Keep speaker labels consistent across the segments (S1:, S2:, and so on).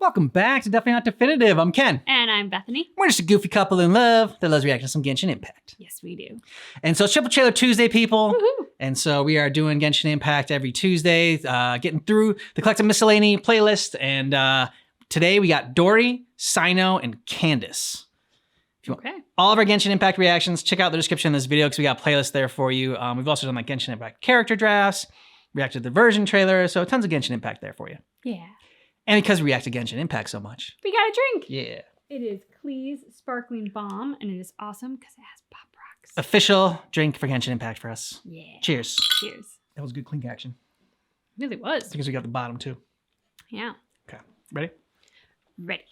S1: Welcome back to Definitely Not Definitive. I'm Ken.
S2: And I'm Bethany.
S1: We're just a goofy couple in love that loves reacting to some Genshin Impact.
S2: Yes, we do.
S1: And so it's Triple Trailer Tuesday, people.
S2: Woohoo.
S1: And so we are doing Genshin Impact every Tuesday, getting through the Collective Miscellany playlist. And today we got Dori, Cyno, and Candace. If you want all of our Genshin Impact reactions, check out the description of this video because we got playlists there for you. We've also done like Genshin Impact character drafts, reacted to the version trailer, so tons of Genshin Impact there for you.
S2: Yeah.
S1: And because we react to Genshin Impact so much.
S2: We got a drink.
S1: Yeah.
S2: It is Clee's Sparkling Bomb, and it is awesome because it has pop rocks.
S1: Official drink for Genshin Impact for us.
S2: Yeah.
S1: Cheers.
S2: Cheers.
S1: That was good clink action.
S2: It really was.
S1: Because we got the bottom too.
S2: Yeah.
S1: Okay. Ready?
S2: Ready.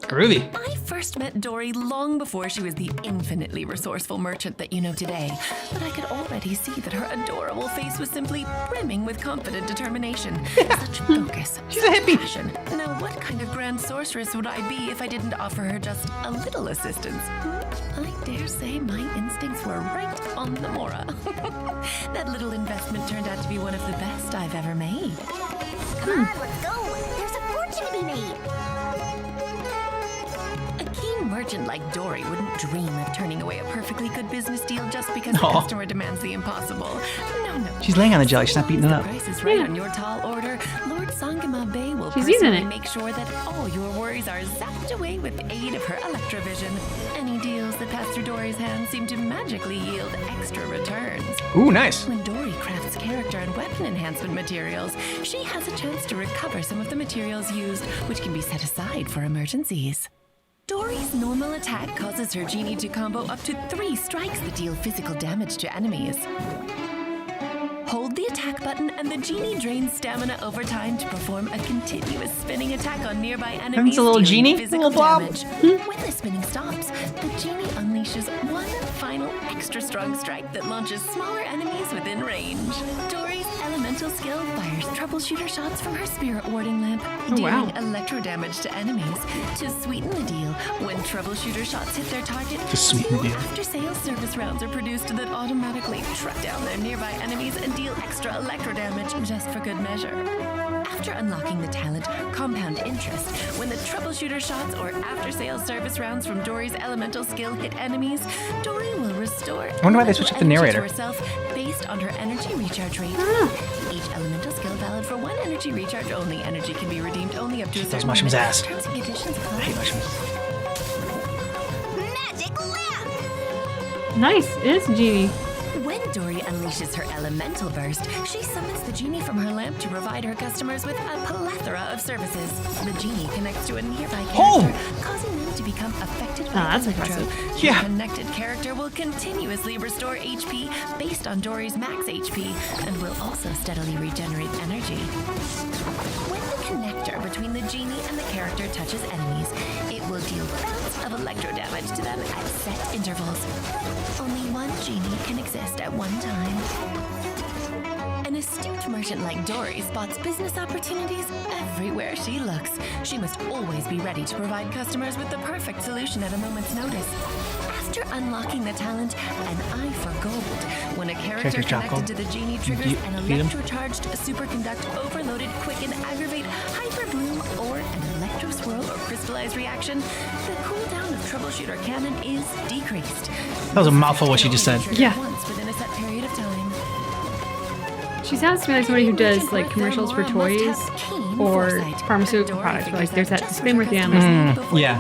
S1: Groovy.
S3: I first met Dori long before she was the infinitely resourceful merchant that you know today, but I could already see that her adorable face was simply brimming with confident determination. Such focus.
S1: She's a hippie.
S3: Passion. Now, what kind of grand sorceress would I be if I didn't offer her just a little assistance? I dare say my instincts were right on the Mora. That little investment turned out to be one of the best I've ever made.
S4: Come on, let's go. There's a fortune to be made.
S3: Merchant like Dori wouldn't dream of turning away a perfectly good business deal just because the
S1: Aw.
S3: customer demands the impossible. No.
S1: She's laying on the jelly. She's not beating it
S3: The
S1: up.
S3: price is right on your tall order. Lord Sangama Bay will
S2: She's using
S3: personally
S2: it.
S3: make sure that all your worries are zapped away with the aid of her electrovision. Any deals that pass through Dori's hands seem to magically yield extra returns.
S1: Ooh, nice.
S3: When Dori crafts character and weapon enhancement materials, she has a chance to recover some of the materials used, which can be set aside for emergencies. Dori's normal attack causes her genie to combo up to 3 strikes that deal physical damage to enemies. Hold the attack button and the genie drains stamina over time to perform a continuous spinning attack on nearby enemies.
S1: It's a little
S3: dealing
S1: genie?
S3: physical
S1: Little blob?
S3: damage. When the spinning stops, the genie unleashes one final extra strong strike that launches smaller enemies within range. Dori's elemental skill fires troubleshooter shots from her spirit warding lamp, dealing electro damage to enemies. To sweeten the deal, when troubleshooter shots hit their target,
S1: To sweeten the
S3: 2
S1: deal.
S3: after-sales service rounds are produced that automatically track down their nearby enemies and deal extra electro damage just for good measure. After unlocking the talent Compound Interest, when the troubleshooter shots or after-sales service rounds from Dori's elemental skill hit enemies, Dori will restore
S1: I wonder why they switched up the
S3: energy
S1: narrator.
S3: to herself based on her energy recharge rate. Each elemental skill valid for 1 energy recharge only. Energy can be redeemed only up to a
S1: Those
S3: certain
S1: mushrooms
S3: limit.
S1: ass.
S3: Terms and conditions
S1: I
S3: apply.
S1: hate mushrooms.
S4: Magic lamp.
S2: Nice. It is a genie.
S3: When Dori unleashes her elemental burst, she summons the genie from her lamp to provide her customers with a plethora of services. The genie connects to a nearby character,
S1: Oh!
S3: causing them to become affected by
S2: that's
S3: electro.
S2: impressive.
S1: Yeah.
S3: The connected character will continuously restore HP based on Dori's max HP and will also steadily regenerate energy. When the connector between the genie and the character touches enemies, it will deal bouts of electro damage to them at set intervals. Only one genie can exist at one time. An astute merchant like Dori spots business opportunities everywhere she looks. She must always be ready to provide customers with the perfect solution at a moment's notice. After unlocking the talent, an eye for gold, when a character
S1: Characters drop
S3: connected
S1: gold.
S3: to the genie triggers
S1: Feed
S3: an
S1: 'em.
S3: electro-charged superconduct, overloaded, quicken, aggravate, hyperbloom, or an electro swirl or crystallize reaction, the cooldown of troubleshooter cannon is decreased.
S1: That was a mouthful what she just said.
S2: Yeah.
S3: Once within a set period of time.
S2: She sounds to me like somebody who does like commercials for toys or pharmaceutical products. Where, like there's that disclaimer at the end.
S1: yeah.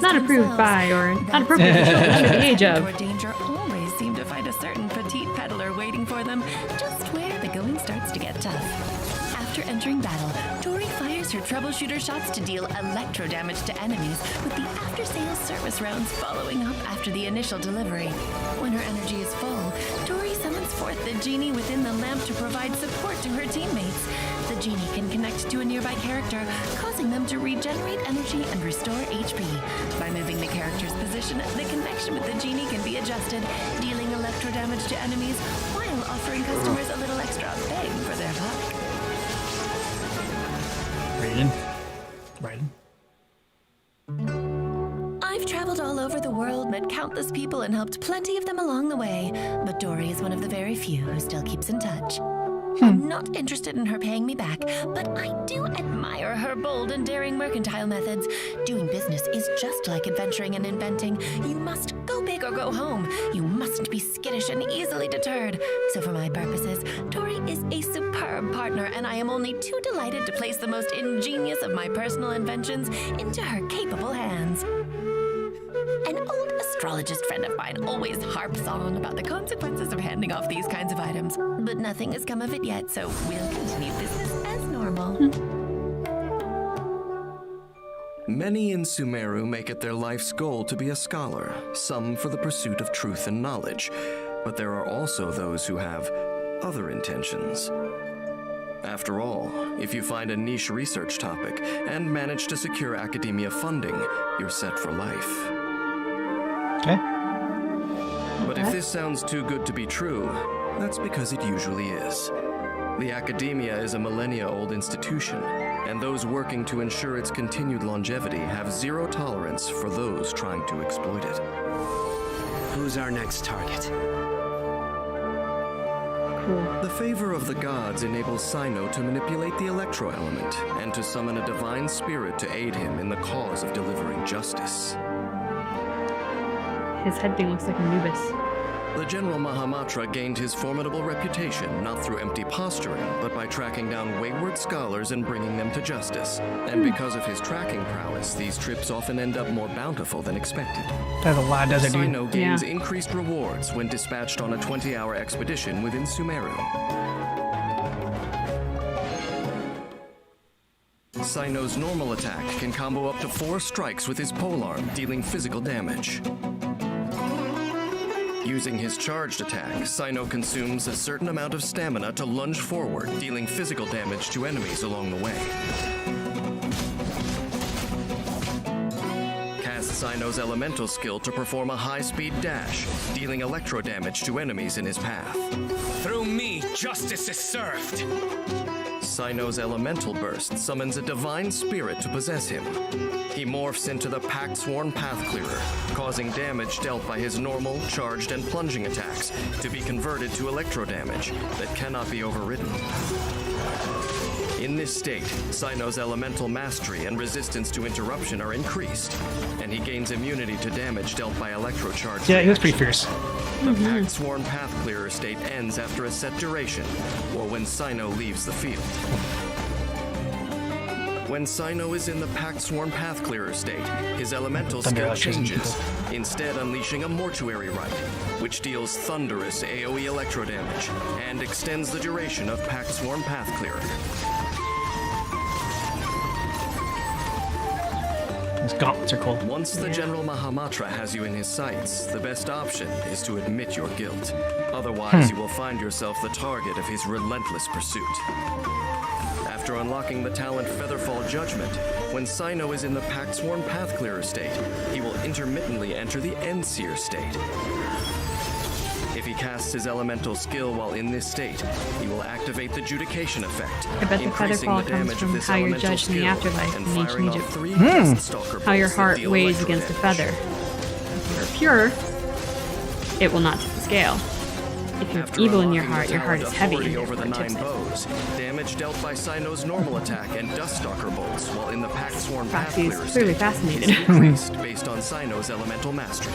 S2: Not approved by or not appropriate for children under the age of.
S3: Danger always seem to find a certain petite peddler waiting for them, just where the going starts to get tough. After entering battle, Dori fires her troubleshooter shots to deal electro damage to enemies, with the after-sales service rounds following up after the initial delivery. When her energy is full, Dori summons forth the genie within the lamp to provide support to her teammates. The genie can connect to a nearby character, causing them to regenerate energy and restore HP. By moving the character's position, the connection with the genie can be adjusted, dealing electro damage to enemies while offering customers a little extra bang for their buck.
S1: Raiden.
S3: I've traveled all over the world, met countless people, and helped plenty of them along the way. But Dori is one of the very few who still keeps in touch. I'm not interested in her paying me back, but I do admire her bold and daring mercantile methods. Doing business is just like adventuring and inventing. You must go big or go home. You mustn't be skittish and easily deterred. So for my purposes, Dori is a superb partner, and I am only too delighted to place the most ingenious of my personal inventions into her capable hands. An old astrologist friend of mine always harps on about the consequences of handing off these kinds of items, but nothing has come of it yet, so we'll continue business as normal.
S5: Many in Sumeru make it their life's goal to be a scholar, some for the pursuit of truth and knowledge, but there are also those who have other intentions. After all, if you find a niche research topic and manage to secure academia funding, you're set for life.
S1: Okay.
S5: But if this sounds too good to be true, that's because it usually is. The academia is a millennia-old institution, and those working to ensure its continued longevity have zero tolerance for those trying to exploit it.
S6: Who's our next target?
S2: Cool.
S5: The favor of the gods enables Cyno to manipulate the electro-element and to summon a divine spirit to aid him in the cause of delivering justice.
S2: His head thing looks like Anubis.
S5: The General Mahamatra gained his formidable reputation not through empty posturing, but by tracking down wayward scholars and bringing them to justice. And because of his tracking prowess, these trips often end up more bountiful than expected.
S1: There's a lot of desert dude.
S5: Cyno gains
S2: Yeah.
S5: increased rewards when dispatched on a 20-hour expedition within Sumeru. Cyno's normal attack can combo up to 4 strikes with his polearm, dealing physical damage. Using his charged attack, Cyno consumes a certain amount of stamina to lunge forward, dealing physical damage to enemies along the way. Cast Cyno's elemental skill to perform a high-speed dash, dealing electro damage to enemies in his path.
S6: Through me, justice is served.
S5: Cyno's elemental burst summons a divine spirit to possess him. He morphs into the Pact-Sworn Path Clearer, causing damage dealt by his normal, charged, and plunging attacks to be converted to electro damage that cannot be overridden. In this state, Cyno's elemental mastery and resistance to interruption are increased, and he gains immunity to damage dealt by electrocharge.
S1: Yeah, he was pretty fierce.
S5: The Pact-Sworn Path Clearer state ends after a set duration, or when Cyno leaves the field. When Cyno is in the Pact-Sworn Path Clearer state, his elemental skill changes, instead unleashing a Mortuary Rite, which deals thunderous AoE electro damage and extends the duration of Pact-Sworn Path Clearer.
S1: His gauntlets are cool.
S5: Once the General Mahamatra has you in his sights, the best option is to admit your guilt. Otherwise, you will find yourself the target of his relentless pursuit. After unlocking the talent Featherfall Judgment, when Cyno is in the Pact-Sworn Path Clearer state, he will intermittently enter the Endseer state. If he casts his elemental skill while in this state, he will activate the Judication effect,
S2: I bet the
S5: increasing
S2: Featherfall
S5: the
S2: comes
S5: damage
S2: from
S5: of this
S2: how you're
S5: elemental
S2: judged in the
S5: skill
S2: afterlife
S5: and
S2: in ancient
S5: firing off
S2: Egypt.
S5: 3 Duststalker
S2: How your
S5: bolts that
S2: heart
S5: deal
S2: weighs
S5: electro
S2: against a
S5: damage.
S2: feather. If you're pure, it will not tip the scale. If you have
S5: After
S2: evil in your
S5: unlocking
S2: heart
S5: the
S2: is
S5: talent
S2: heavy
S5: authority
S2: and
S5: over the
S2: therefore
S5: 9
S2: tips it.
S5: bows, damage dealt by Cyno's normal attack and Duststalker bolts while in the Pact-Sworn Path
S2: Foxy is
S5: Clearer
S2: clearly
S5: state
S2: fascinated.
S5: is increased based on Cyno's elemental mastery.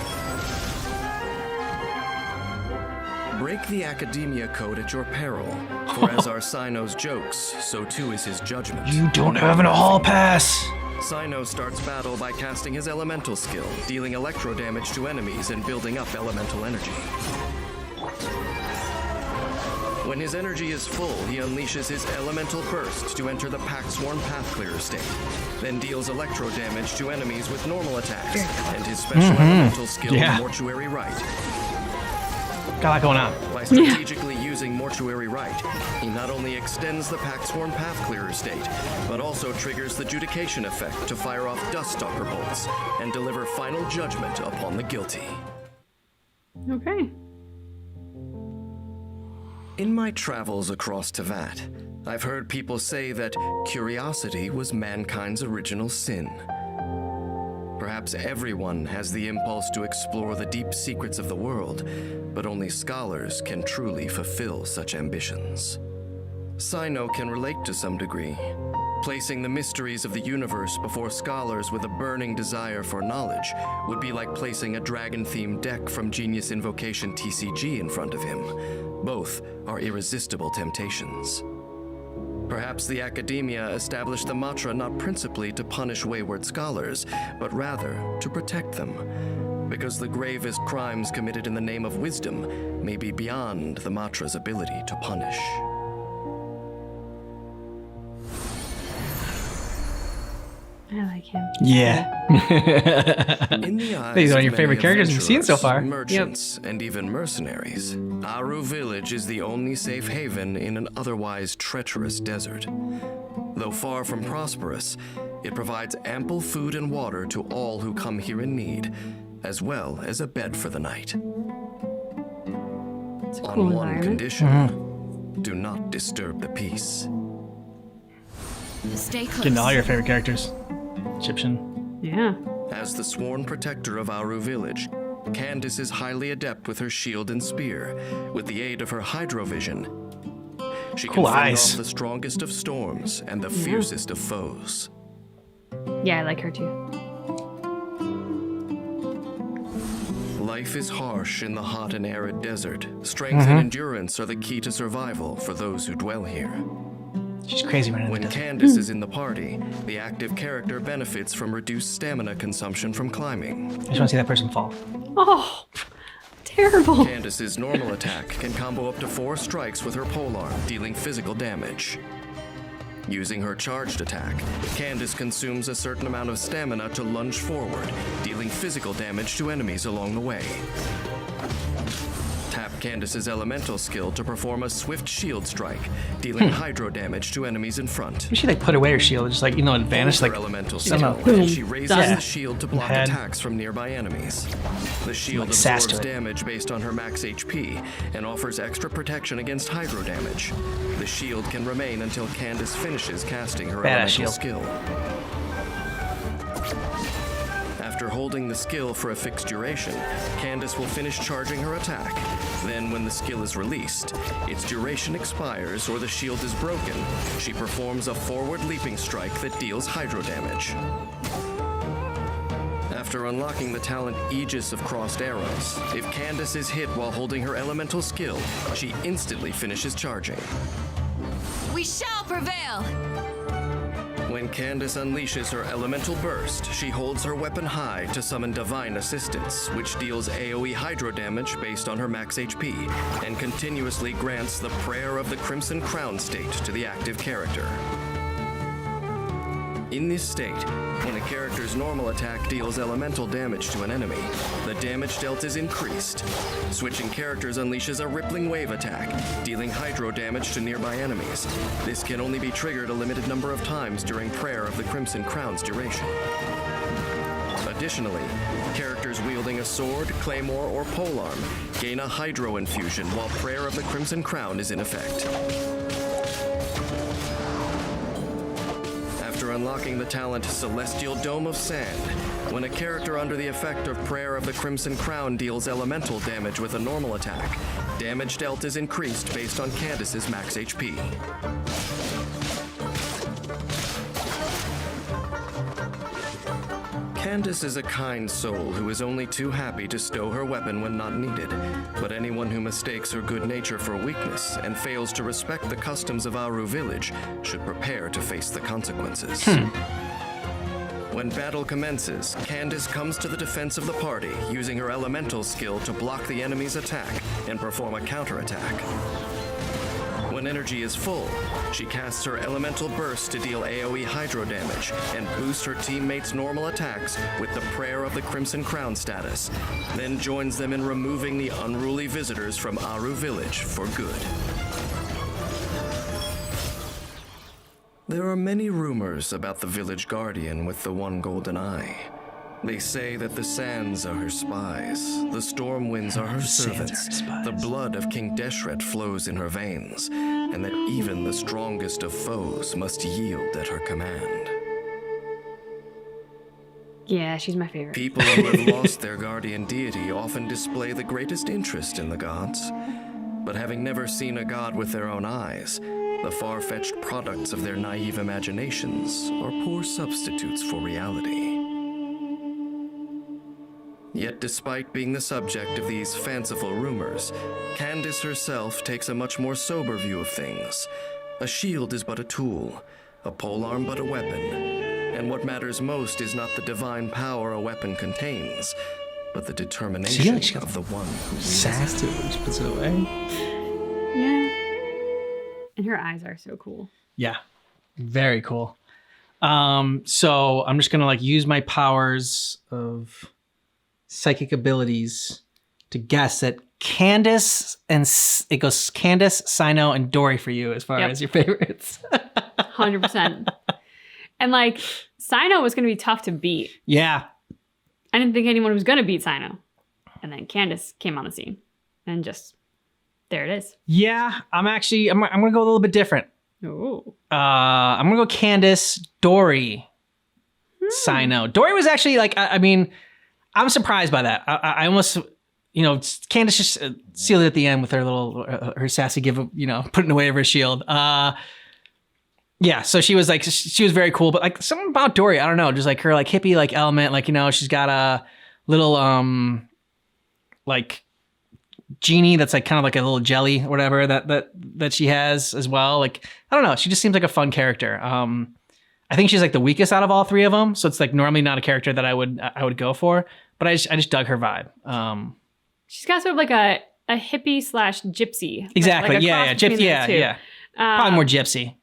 S5: Break the Academia Code at your peril, for as are Cyno's jokes, so too is his judgment.
S1: You don't have an hall pass.
S5: Cyno starts battle by casting his elemental skill, dealing electro damage to enemies and building up elemental energy. When his energy is full, he unleashes his elemental burst to enter the Pact-Sworn Path Clearer state, then deals electro damage to enemies with normal attacks, and his special elemental skill, Mortuary Rite.
S1: Got a lot going on.
S5: By strategically using Mortuary Rite, he not only extends the Pact-Sworn Path Clearer state, but also triggers the Judication effect to fire off Duststalker bolts and deliver final judgment upon the guilty.
S2: Okay.
S5: In my travels across Tevat, I've heard people say that curiosity was mankind's original sin. Perhaps everyone has the impulse to explore the deep secrets of the world, but only scholars can truly fulfill such ambitions. Cyno can relate to some degree. Placing the mysteries of the universe before scholars with a burning desire for knowledge would be like placing a dragon-themed deck from Genius Invocation TCG in front of him. Both are irresistible temptations. Perhaps the academia established the mantra not principally to punish wayward scholars, but rather to protect them, because the gravest crimes committed in the name of wisdom may be beyond the mantra's ability to punish.
S2: I like him.
S1: Yeah.
S5: In the eyes
S1: These are
S5: of
S1: your favorite
S5: many
S1: characters you've seen so
S5: adventurers,
S1: far.
S5: merchants, and even mercenaries, Aru Village is the only safe haven in an otherwise treacherous desert. Though far from prosperous, it provides ample food and water to all who come here in need, as well as a bed for the night.
S2: It's a cool
S5: On one
S2: environment.
S5: condition, do not disturb the peace.
S3: Stay close.
S1: Getting all your favorite characters. Egyptian.
S2: Yeah.
S5: As the sworn protector of Aru Village, Candace is highly adept with her shield and spear. With the aid of her hydrovision, she
S1: Cool
S5: can fend
S1: eyes.
S5: off the strongest of storms and the fiercest of foes.
S2: Yeah, I like her too.
S5: Life is harsh in the hot and arid desert. Strength and endurance are the key to survival for those who dwell here.
S1: She's crazy running in the
S5: When
S1: desert.
S5: Candace is in the party, the active character benefits from reduced stamina consumption from climbing.
S1: I just want to see that person fall.
S2: Oh, terrible.
S5: Candace's normal attack can combo up to 4 strikes with her polearm, dealing physical damage. Using her charged attack, Candace consumes a certain amount of stamina to lunge forward, dealing physical damage to enemies along the way. Tap Candace's elemental skill to perform a swift shield strike, dealing hydro damage to enemies in front.
S1: We should like put away her shield, just like, you know, advantage,
S5: Her
S1: like,
S5: elemental
S1: I don't know.
S5: skill, and she raises
S2: Done.
S5: the shield to block
S1: Head.
S5: attacks from nearby enemies. The shield
S1: Like sass
S5: absorbs
S1: to it.
S5: damage based on her max HP and offers extra protection against hydro damage. The shield can remain until Candace finishes casting her
S1: Badass
S5: elemental
S1: shield.
S5: skill. After holding the skill for a fixed duration, Candace will finish charging her attack. Then, when the skill is released, its duration expires or the shield is broken, she performs a forward leaping strike that deals hydro damage. After unlocking the talent Aegis of Crossed Arrows, if Candace is hit while holding her elemental skill, she instantly finishes charging.
S3: We shall prevail.
S5: When Candace unleashes her elemental burst, she holds her weapon high to summon divine assistance, which deals AoE hydro damage based on her max HP, and continuously grants the Prayer of the Crimson Crown state to the active character. In this state, when a character's normal attack deals elemental damage to an enemy, the damage dealt is increased. Switching characters unleashes a rippling wave attack, dealing hydro damage to nearby enemies. This can only be triggered a limited number of times during Prayer of the Crimson Crown's duration. Additionally, characters wielding a sword, claymore, or polearm gain a hydro infusion while Prayer of the Crimson Crown is in effect. After unlocking the talent Celestial Dome of Sand, when a character under the effect of Prayer of the Crimson Crown deals elemental damage with a normal attack, damage dealt is increased based on Candace's max HP. Candace is a kind soul who is only too happy to stow her weapon when not needed, but anyone who mistakes her good nature for weakness and fails to respect the customs of Aru Village should prepare to face the consequences. When battle commences, Candace comes to the defense of the party, using her elemental skill to block the enemy's attack and perform a counterattack. When energy is full, she casts her elemental burst to deal AoE hydro damage and boost her teammates' normal attacks with the Prayer of the Crimson Crown status, then joins them in removing the unruly visitors from Aru Village for good. There are many rumors about the village guardian with the one golden eye. They say that the sands are her spies, the storm winds are her servants, the blood of King Deshret flows in her veins, and that even the strongest of foes must yield at her command.
S2: Yeah, she's my favorite.
S5: People who have lost their guardian deity often display the greatest interest in the gods. But having never seen a god with their own eyes, The far-fetched products of their naive imaginations are poor substitutes for reality. Yet despite being the subject of these fanciful rumors, Candace herself takes a much more sober view of things. A shield is but a tool, a polearm but a weapon, and what matters most is not the divine power a weapon contains, but the determination of the one who wields
S1: sass to it when she puts it away.
S2: Yeah. And her eyes are so cool.
S1: Yeah, very cool. So I'm just gonna like use my powers of psychic abilities to guess that Candace it goes Candace, Cyno, and Dori for you as far as your favorites.
S2: 100%. And like Cyno was gonna be tough to beat.
S1: Yeah.
S2: I didn't think anyone was gonna beat Cyno. And then Candace came on the scene. And just there it is.
S1: Yeah, I'm gonna go a little bit different.
S2: Oh.
S1: I'm gonna go Candace, Dori, Cyno. Dori was actually like, I mean, I'm surprised by that. I almost, Candace just sealed it at the end with her little, her sassy putting away of her shield. Yeah, so she was very cool, but like something about Dori, I don't know, just like her like hippie like element, like, she's got a little like genie that's like kind of like a little jelly or whatever that she has as well. Like, I don't know, she just seems like a fun character. I think she's like the weakest out of all three of them, so it's like normally not a character that I would go for, but I just dug her vibe.
S2: She's got sort of like a hippie / gypsy.
S1: Exactly.
S2: Like
S1: Yeah. Gypsy. Yeah. Probably more gypsy.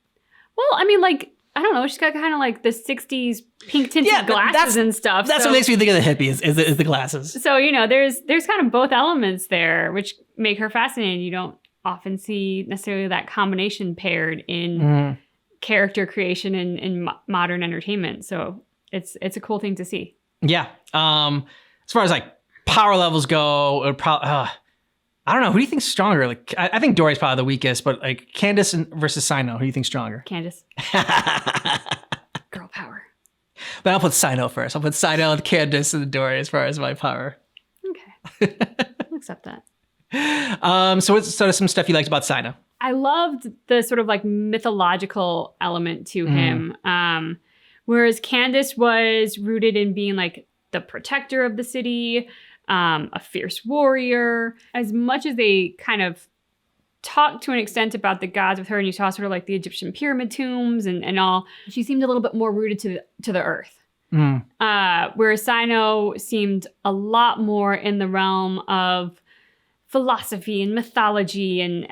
S2: Well, I mean, like, I don't know. She's got kind of like the 60s pink tinted glasses and stuff.
S1: That's what makes me think of the hippie is the glasses.
S2: So, there's kind of both elements there, which make her fascinating. You don't often see necessarily that combination paired in character creation in modern entertainment. So it's a cool thing to see.
S1: Yeah. As far as like power levels go, it would probably, I don't know. Who do you think's stronger? Like, I think Dori's probably the weakest, but like Candace versus Cyno, who do you think's stronger?
S2: Candace. Girl power.
S1: But I'll put Cyno first. I'll put Cyno and Candace and Dori as far as my power.
S2: Okay. I'll accept that.
S1: So what's sort of some stuff you liked about Cyno?
S2: I loved the sort of like mythological element to him. Whereas Candace was rooted in being like the protector of the city, a fierce warrior. As much as they kind of talked to an extent about the gods with her, and you saw sort of like the Egyptian pyramid tombs and all, she seemed a little bit more rooted to the earth. Whereas Cyno seemed a lot more in the realm of philosophy and mythology and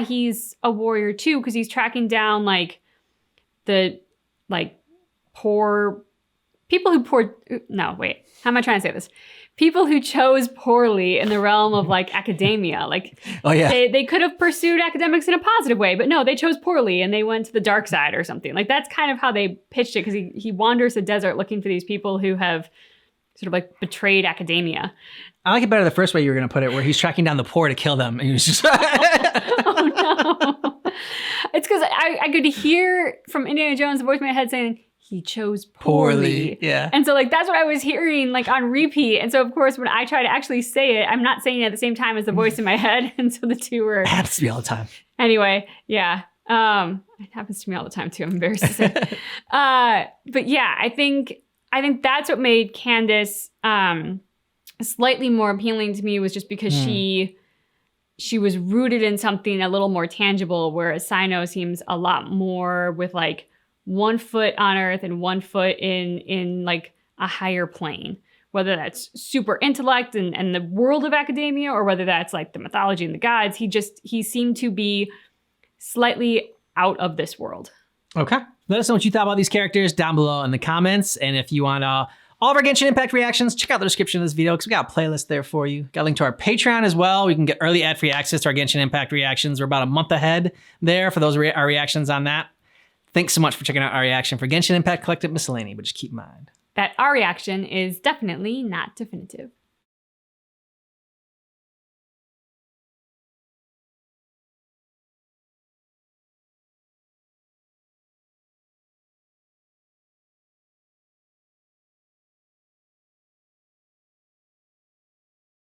S2: he's a warrior too, because he's tracking down like the like poor people who how am I trying to say this? People who chose poorly in the realm of like academia. Like, they could have pursued academics in a positive way, but no, they chose poorly and they went to the dark side or something. Like, that's kind of how they pitched it, because he wanders the desert looking for these people who have sort of like betrayed academia.
S1: I like it better the first way you were going to put it, where he's tracking down the poor to kill them. And he was just
S2: Oh no. It's because I could hear from Indiana Jones the voice in my head saying, he chose poorly.
S1: Yeah.
S2: And so like that's what I was hearing like on repeat. And so of course when I try to actually say it, I'm not saying it at the same time as the voice in my head. And so the two were
S1: it happens to me all the time.
S2: Anyway, yeah. It happens to me all the time too. I'm embarrassed to say. But yeah, I think that's what made Candace slightly more appealing to me, was just because she was rooted in something a little more tangible, whereas Cyno seems a lot more with like one foot on earth and one foot in like a higher plane, whether that's super intellect and the world of academia, or whether that's like the mythology and the gods. He seemed to be slightly out of this world.
S1: Okay. Let us know what you thought about these characters down below in the comments. And if you want all of our Genshin Impact reactions, check out the description of this video, because we got a playlist there for you. Got a link to our Patreon as well. We can get early ad-free access to our Genshin Impact reactions. We're about a month ahead there for those our reactions on that. Thanks so much for checking out our reaction for Genshin Impact Collective Miscellany, but just keep in mind
S2: that our reaction is definitely not definitive.